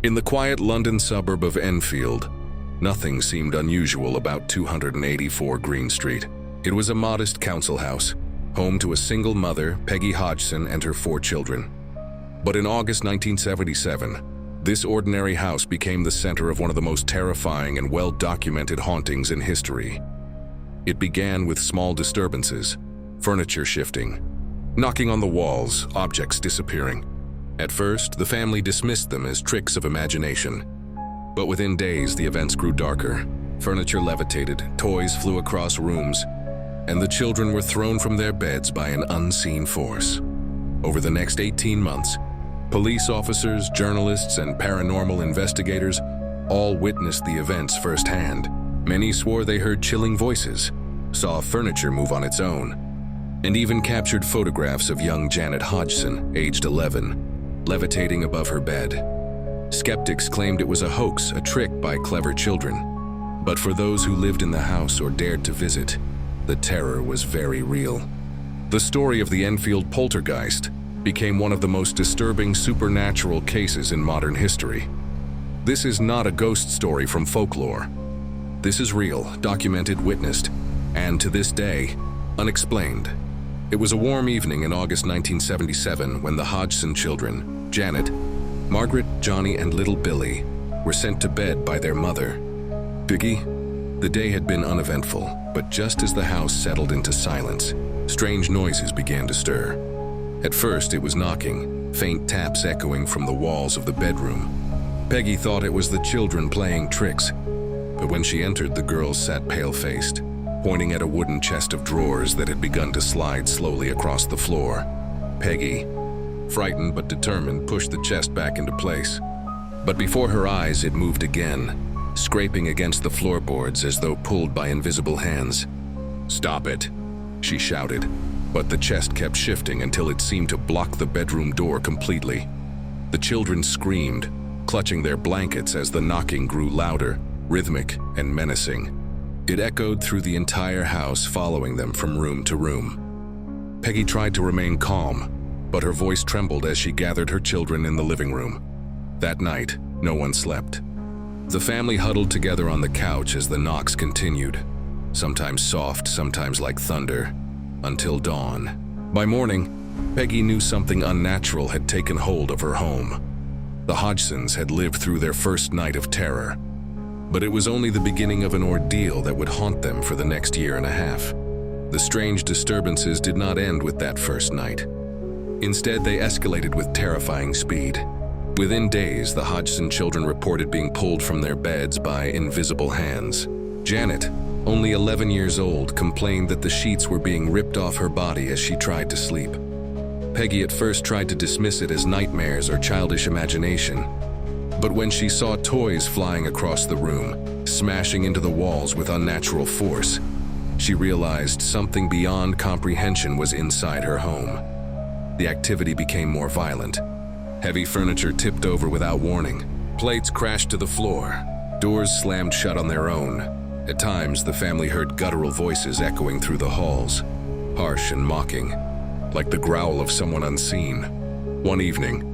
In the quiet London suburb of Enfield, nothing seemed unusual about 284 Green Street. It was a modest council house, home to a single mother, Peggy Hodgson, and her 4 children. But in August 1977, this ordinary house became the center of one of the most terrifying and well-documented hauntings in history. It began with small disturbances, furniture shifting, knocking on the walls, objects disappearing. At first, the family dismissed them as tricks of imagination. But within days, the events grew darker. Furniture levitated, toys flew across rooms, and the children were thrown from their beds by an unseen force. Over the next 18 months, police officers, journalists, and paranormal investigators all witnessed the events firsthand. Many swore they heard chilling voices, saw furniture move on its own, and even captured photographs of young Janet Hodgson, aged 11, levitating above her bed. Skeptics claimed it was a hoax, a trick by clever children. But for those who lived in the house or dared to visit, the terror was very real. The story of the Enfield Poltergeist became one of the most disturbing supernatural cases in modern history. This is not a ghost story from folklore. This is real, documented, witnessed, and to this day, unexplained. It was a warm evening in August 1977 when the Hodgson children, Janet, Margaret, Johnny, and little Billy, were sent to bed by their mother, Peggy. The day had been uneventful, but just as the house settled into silence, strange noises began to stir. At first, it was knocking, faint taps echoing from the walls of the bedroom. Peggy thought it was the children playing tricks, but when she entered, the girls sat pale-faced, pointing at a wooden chest of drawers that had begun to slide slowly across the floor. Peggy, frightened but determined, pushed the chest back into place. But before her eyes, it moved again, scraping against the floorboards as though pulled by invisible hands. "Stop it," she shouted, but the chest kept shifting until it seemed to block the bedroom door completely. The children screamed, clutching their blankets as the knocking grew louder, rhythmic, and menacing. It echoed through the entire house, following them from room to room. Peggy tried to remain calm, but her voice trembled as she gathered her children in the living room. That night, no one slept. The family huddled together on the couch as the knocks continued, sometimes soft, sometimes like thunder, until dawn. By morning, Peggy knew something unnatural had taken hold of her home. The Hodgsons had lived through their first night of terror, but it was only the beginning of an ordeal that would haunt them for the next year and a half. The strange disturbances did not end with that first night. Instead, they escalated with terrifying speed. Within days, the Hodgson children reported being pulled from their beds by invisible hands. Janet, only 11 years old, complained that the sheets were being ripped off her body as she tried to sleep. Peggy at first tried to dismiss it as nightmares or childish imagination. But when she saw toys flying across the room, smashing into the walls with unnatural force, she realized something beyond comprehension was inside her home. The activity became more violent. Heavy furniture tipped over without warning. Plates crashed to the floor. Doors slammed shut on their own. At times, the family heard guttural voices echoing through the halls, harsh and mocking, like the growl of someone unseen. One evening,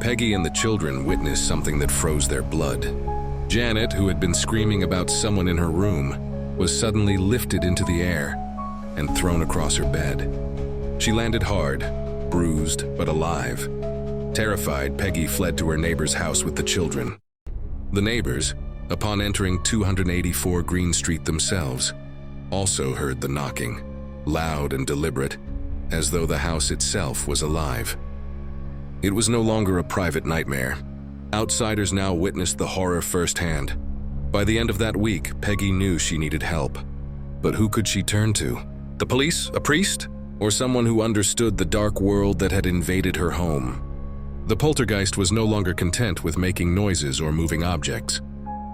Peggy and the children witnessed something that froze their blood. Janet, who had been screaming about someone in her room, was suddenly lifted into the air and thrown across her bed. She landed hard, bruised but alive. Terrified, Peggy fled to her neighbor's house with the children. The neighbors, upon entering 284 Green Street themselves, also heard the knocking, loud and deliberate, as though the house itself was alive. It was no longer a private nightmare. Outsiders now witnessed the horror firsthand. By the end of that week, Peggy knew she needed help. But who could she turn to? The police? A priest? Or someone who understood the dark world that had invaded her home? The poltergeist was no longer content with making noises or moving objects.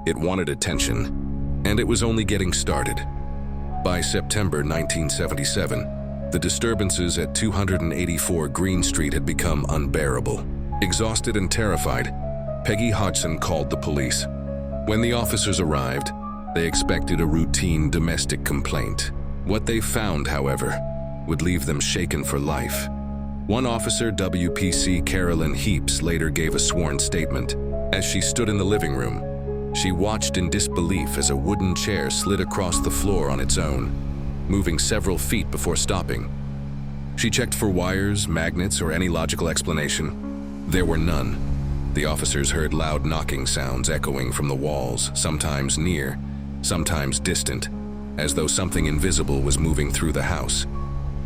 It wanted attention, and it was only getting started. By September 1977, the disturbances at 284 Green Street had become unbearable. Exhausted and terrified, Peggy Hodgson called the police. When the officers arrived, they expected a routine domestic complaint. What they found, however, would leave them shaken for life. One officer, WPC Carolyn Heaps, later gave a sworn statement. As she stood in the living room, she watched in disbelief as a wooden chair slid across the floor on its own, moving several feet before stopping. She checked for wires, magnets, or any logical explanation. There were none. The officers heard loud knocking sounds echoing from the walls, sometimes near, sometimes distant, as though something invisible was moving through the house.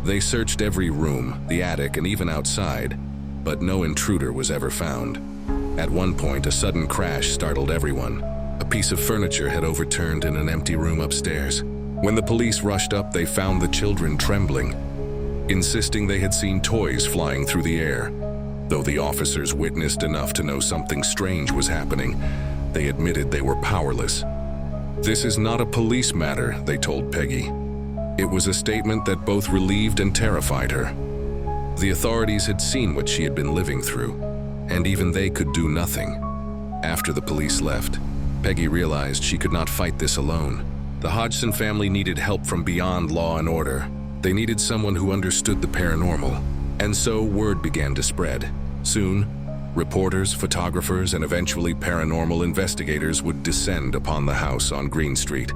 They searched every room, the attic, and even outside, but no intruder was ever found. At one point, a sudden crash startled everyone. A piece of furniture had overturned in an empty room upstairs. When the police rushed up, they found the children trembling, insisting they had seen toys flying through the air. Though the officers witnessed enough to know something strange was happening, they admitted they were powerless. "This is not a police matter," they told Peggy. It was a statement that both relieved and terrified her. The authorities had seen what she had been living through, and even they could do nothing. After the police left, Peggy realized she could not fight this alone. The Hodgson family needed help from beyond law and order. They needed someone who understood the paranormal, and so word began to spread. Soon, reporters, photographers, and eventually paranormal investigators would descend upon the house on Green Street.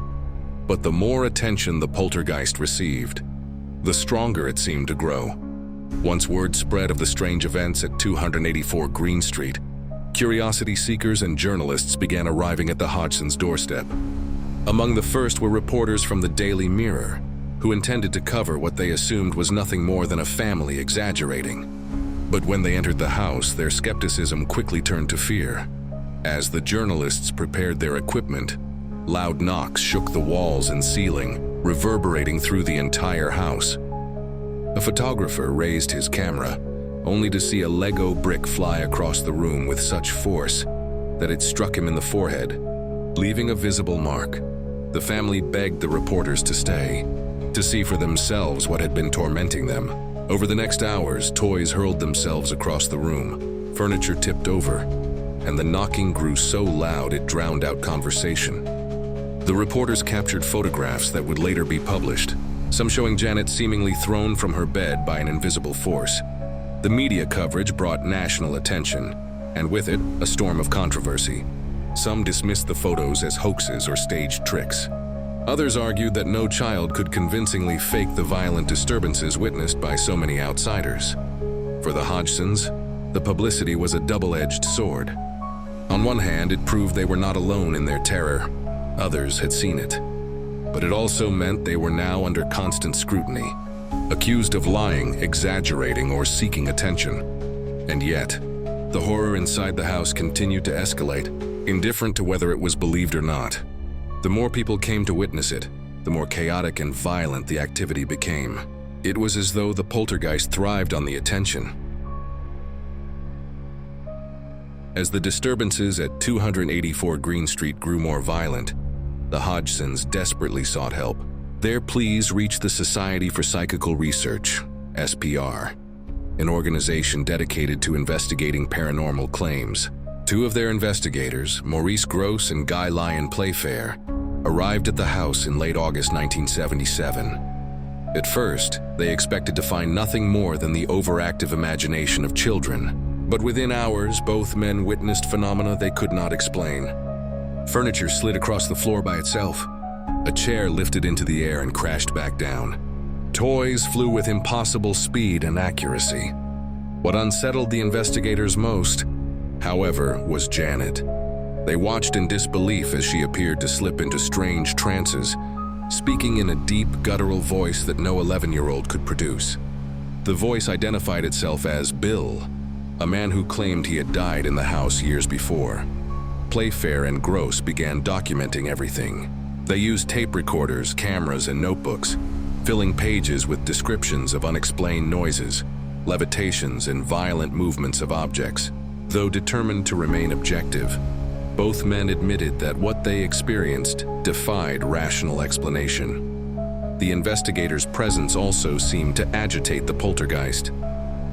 But the more attention the poltergeist received, the stronger it seemed to grow. Once word spread of the strange events at 284 Green Street, curiosity seekers and journalists began arriving at the Hodgsons' doorstep. Among the first were reporters from the Daily Mirror, who intended to cover what they assumed was nothing more than a family exaggerating. But when they entered the house, their skepticism quickly turned to fear. As the journalists prepared their equipment, loud knocks shook the walls and ceiling, reverberating through the entire house. A photographer raised his camera, only to see a Lego brick fly across the room with such force that it struck him in the forehead, leaving a visible mark. The family begged the reporters to stay, to see for themselves what had been tormenting them. Over the next hours, toys hurled themselves across the room, furniture tipped over, and the knocking grew so loud it drowned out conversation. The reporters captured photographs that would later be published, some showing Janet seemingly thrown from her bed by an invisible force. The media coverage brought national attention, and with it, a storm of controversy. Some dismissed the photos as hoaxes or staged tricks. Others argued that no child could convincingly fake the violent disturbances witnessed by so many outsiders. For the Hodgsons, the publicity was a double-edged sword. On one hand, it proved they were not alone in their terror. Others had seen it. But it also meant they were now under constant scrutiny, accused of lying, exaggerating, or seeking attention. And yet, the horror inside the house continued to escalate, indifferent to whether it was believed or not. The more people came to witness it, the more chaotic and violent the activity became. It was as though the poltergeist thrived on the attention. As the disturbances at 284 Green Street grew more violent, the Hodgsons desperately sought help. Their pleas reached the Society for Psychical Research, SPR, an organization dedicated to investigating paranormal claims. Two of their investigators, Maurice Gross and Guy Lyon Playfair, arrived at the house in late August 1977. At first, they expected to find nothing more than the overactive imagination of children, but within hours, both men witnessed phenomena they could not explain. Furniture slid across the floor by itself. A chair lifted into the air and crashed back down. Toys flew with impossible speed and accuracy. What unsettled the investigators most, however, was Janet. They watched in disbelief as she appeared to slip into strange trances, speaking in a deep, guttural voice that no 11-year-old could produce. The voice identified itself as Bill, a man who claimed he had died in the house years before. Playfair and Gross began documenting everything. They used tape recorders, cameras, and notebooks, filling pages with descriptions of unexplained noises, levitations, and violent movements of objects. Though determined to remain objective, both men admitted that what they experienced defied rational explanation. The investigators' presence also seemed to agitate the poltergeist.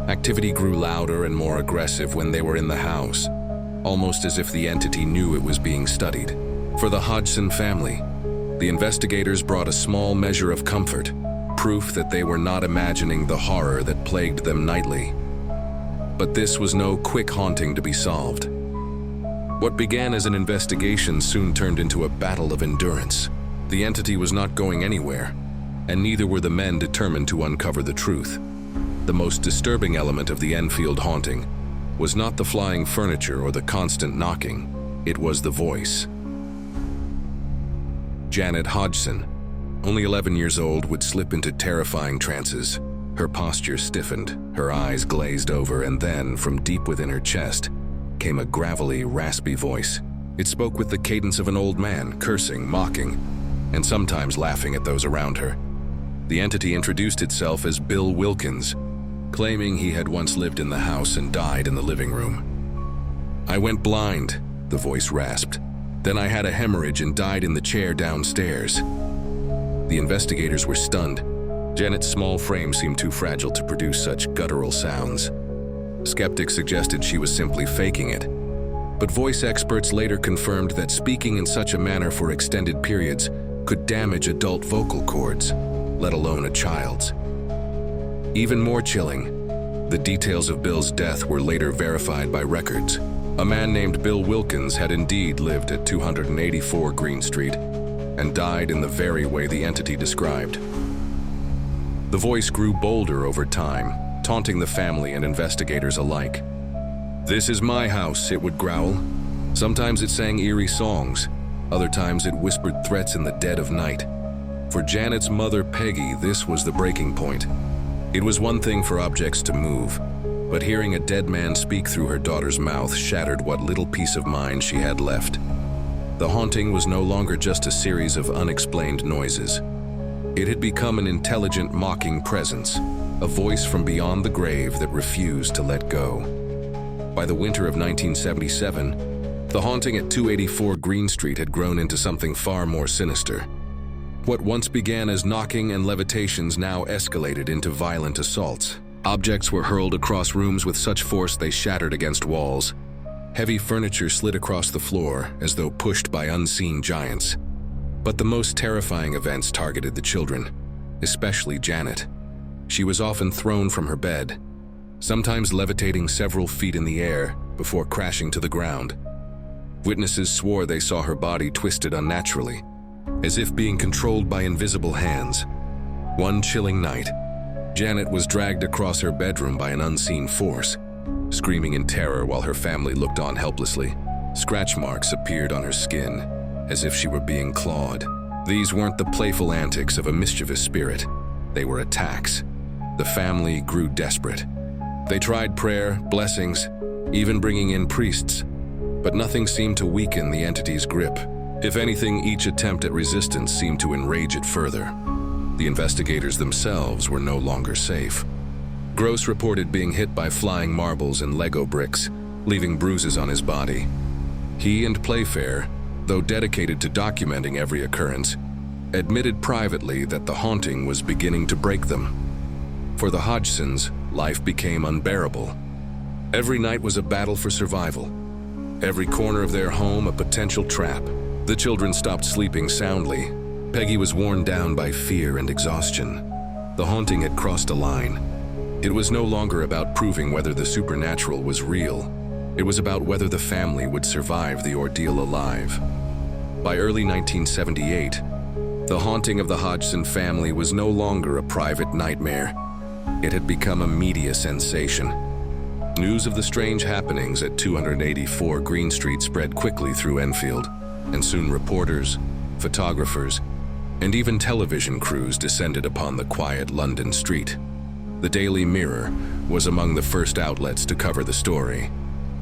Activity grew louder and more aggressive when they were in the house, almost as if the entity knew it was being studied. For the Hodgson family, the investigators brought a small measure of comfort, proof that they were not imagining the horror that plagued them nightly. But this was no quick haunting to be solved. What began as an investigation soon turned into a battle of endurance. The entity was not going anywhere, and neither were the men determined to uncover the truth. The most disturbing element of the Enfield haunting was not the flying furniture or the constant knocking, it was the voice. Janet Hodgson, only 11 years old, would slip into terrifying trances. Her posture stiffened, her eyes glazed over, and then, from deep within her chest, came a gravelly, raspy voice. It spoke with the cadence of an old man, cursing, mocking, and sometimes laughing at those around her. The entity introduced itself as Bill Wilkins, claiming he had once lived in the house and died in the living room. "I went blind," the voice rasped. "Then I had a hemorrhage and died in the chair downstairs." The investigators were stunned. Janet's small frame seemed too fragile to produce such guttural sounds. Skeptics suggested she was simply faking it, but voice experts later confirmed that speaking in such a manner for extended periods could damage adult vocal cords, let alone a child's. Even more chilling, the details of Bill's death were later verified by records. A man named Bill Wilkins had indeed lived at 284 Green Street and died in the very way the entity described. The voice grew bolder over time, taunting the family and investigators alike. "This is my house," it would growl. Sometimes it sang eerie songs, other times it whispered threats in the dead of night. For Janet's mother, Peggy, this was the breaking point. It was one thing for objects to move, but hearing a dead man speak through her daughter's mouth shattered what little peace of mind she had left. The haunting was no longer just a series of unexplained noises. It had become an intelligent, mocking presence, a voice from beyond the grave that refused to let go. By the winter of 1977, the haunting at 284 Green Street had grown into something far more sinister. What once began as knocking and levitations now escalated into violent assaults. Objects were hurled across rooms with such force they shattered against walls. Heavy furniture slid across the floor as though pushed by unseen giants. But the most terrifying events targeted the children, especially Janet. She was often thrown from her bed, sometimes levitating several feet in the air before crashing to the ground. Witnesses swore they saw her body twisted unnaturally, as if being controlled by invisible hands. One chilling night, Janet was dragged across her bedroom by an unseen force, screaming in terror while her family looked on helplessly. Scratch marks appeared on her skin, as if she were being clawed. These weren't the playful antics of a mischievous spirit. They were attacks. The family grew desperate. They tried prayer, blessings, even bringing in priests, but nothing seemed to weaken the entity's grip. If anything, each attempt at resistance seemed to enrage it further. The investigators themselves were no longer safe. Gross reported being hit by flying marbles and Lego bricks, leaving bruises on his body. He and Playfair, though dedicated to documenting every occurrence, admitted privately that the haunting was beginning to break them. For the Hodgsons, life became unbearable. Every night was a battle for survival. Every corner of their home a potential trap. The children stopped sleeping soundly. Peggy was worn down by fear and exhaustion. The haunting had crossed a line. It was no longer about proving whether the supernatural was real. It was about whether the family would survive the ordeal alive. By early 1978, the haunting of the Hodgson family was no longer a private nightmare. It had become a media sensation. News of the strange happenings at 284 Green Street spread quickly through Enfield, and soon reporters, photographers, and even television crews descended upon the quiet London street. The Daily Mirror was among the first outlets to cover the story.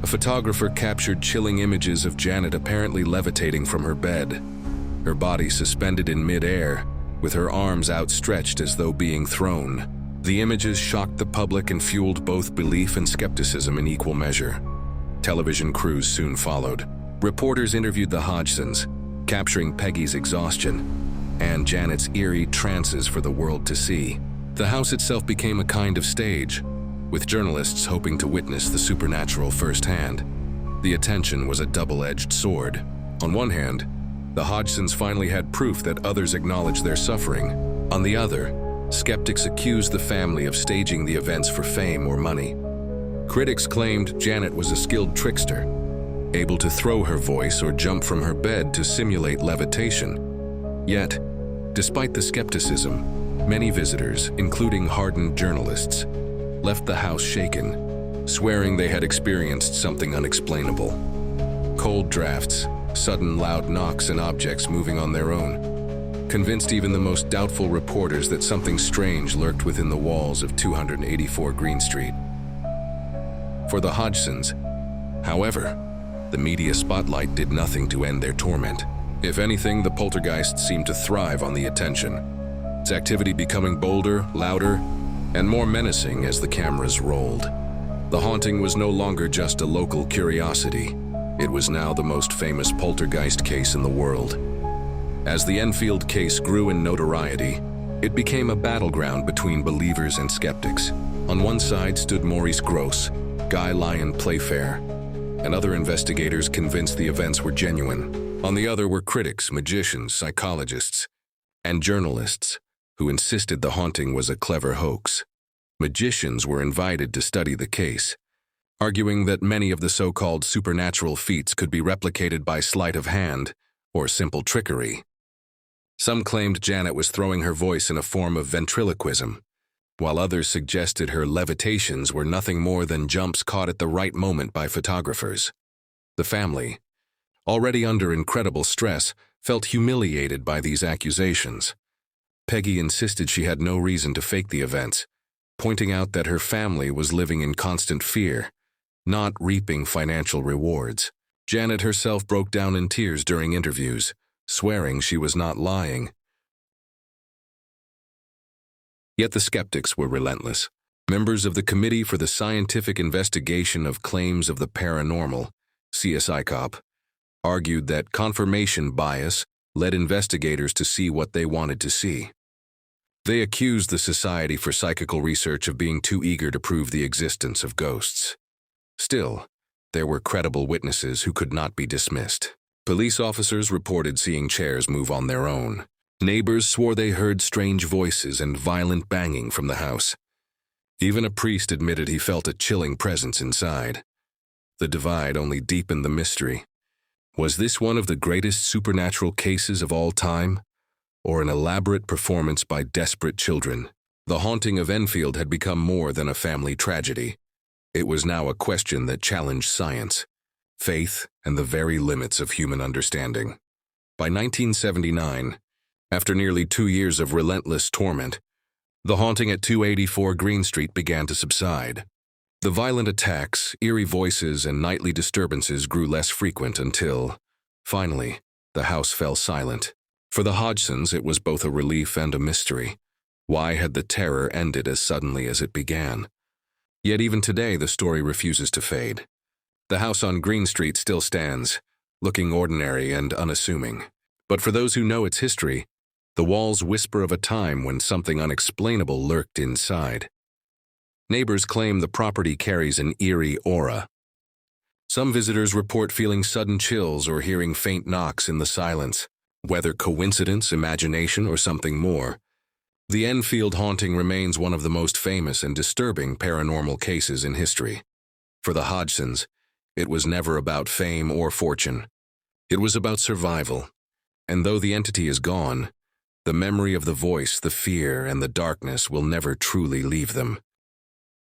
A photographer captured chilling images of Janet apparently levitating from her bed, her body suspended in mid-air, with her arms outstretched as though being thrown. The images shocked the public and fueled both belief and skepticism in equal measure. Television crews soon followed. Reporters interviewed the Hodgsons, capturing Peggy's exhaustion and Janet's eerie trances for the world to see. The house itself became a kind of stage, with journalists hoping to witness the supernatural firsthand. The attention was a double-edged sword. On one hand, the Hodgsons finally had proof that others acknowledged their suffering. On the other, skeptics accused the family of staging the events for fame or money. Critics claimed Janet was a skilled trickster, able to throw her voice or jump from her bed to simulate levitation. Yet, despite the skepticism, many visitors, including hardened journalists, left the house shaken, swearing they had experienced something unexplainable. Cold drafts, sudden loud knocks, and objects moving on their own convinced even the most doubtful reporters that something strange lurked within the walls of 284 Green Street. For the Hodgsons, however, the media spotlight did nothing to end their torment. If anything, the poltergeist seemed to thrive on the attention, its activity becoming bolder, louder, and more menacing as the cameras rolled. The haunting was no longer just a local curiosity. It was now the most famous poltergeist case in the world. As the Enfield case grew in notoriety, it became a battleground between believers and skeptics. On one side stood Maurice Grosse, Guy Lyon Playfair, and other investigators convinced the events were genuine. On the other were critics, magicians, psychologists, and journalists who insisted the haunting was a clever hoax. Magicians were invited to study the case, arguing that many of the so-called supernatural feats could be replicated by sleight of hand or simple trickery. Some claimed Janet was throwing her voice in a form of ventriloquism, while others suggested her levitations were nothing more than jumps caught at the right moment by photographers. The family, already under incredible stress, felt humiliated by these accusations. Peggy insisted she had no reason to fake the events, pointing out that her family was living in constant fear, not reaping financial rewards. Janet herself broke down in tears during interviews, swearing she was not lying. Yet the skeptics were relentless. Members of the Committee for the Scientific Investigation of Claims of the Paranormal, CSICOP, argued that confirmation bias led investigators to see what they wanted to see. They accused the Society for Psychical Research of being too eager to prove the existence of ghosts. Still, there were credible witnesses who could not be dismissed. Police officers reported seeing chairs move on their own. Neighbors swore they heard strange voices and violent banging from the house. Even a priest admitted he felt a chilling presence inside. The divide only deepened the mystery. Was this one of the greatest supernatural cases of all time, or an elaborate performance by desperate children? The haunting of Enfield had become more than a family tragedy. It was now a question that challenged science, faith, and the very limits of human understanding. By 1979, after nearly 2 years of relentless torment, the haunting at 284 Green Street began to subside. The violent attacks, eerie voices, and nightly disturbances grew less frequent until, finally, the house fell silent. For the Hodgsons, it was both a relief and a mystery. Why had the terror ended as suddenly as it began? Yet even today, the story refuses to fade. The house on Green Street still stands, looking ordinary and unassuming. But for those who know its history, the walls whisper of a time when something unexplainable lurked inside. Neighbors claim the property carries an eerie aura. Some visitors report feeling sudden chills or hearing faint knocks in the silence. Whether coincidence, imagination, or something more, the Enfield haunting remains one of the most famous and disturbing paranormal cases in history. For the Hodgsons, it was never about fame or fortune. It was about survival. And though the entity is gone, the memory of the voice, the fear, and the darkness will never truly leave them.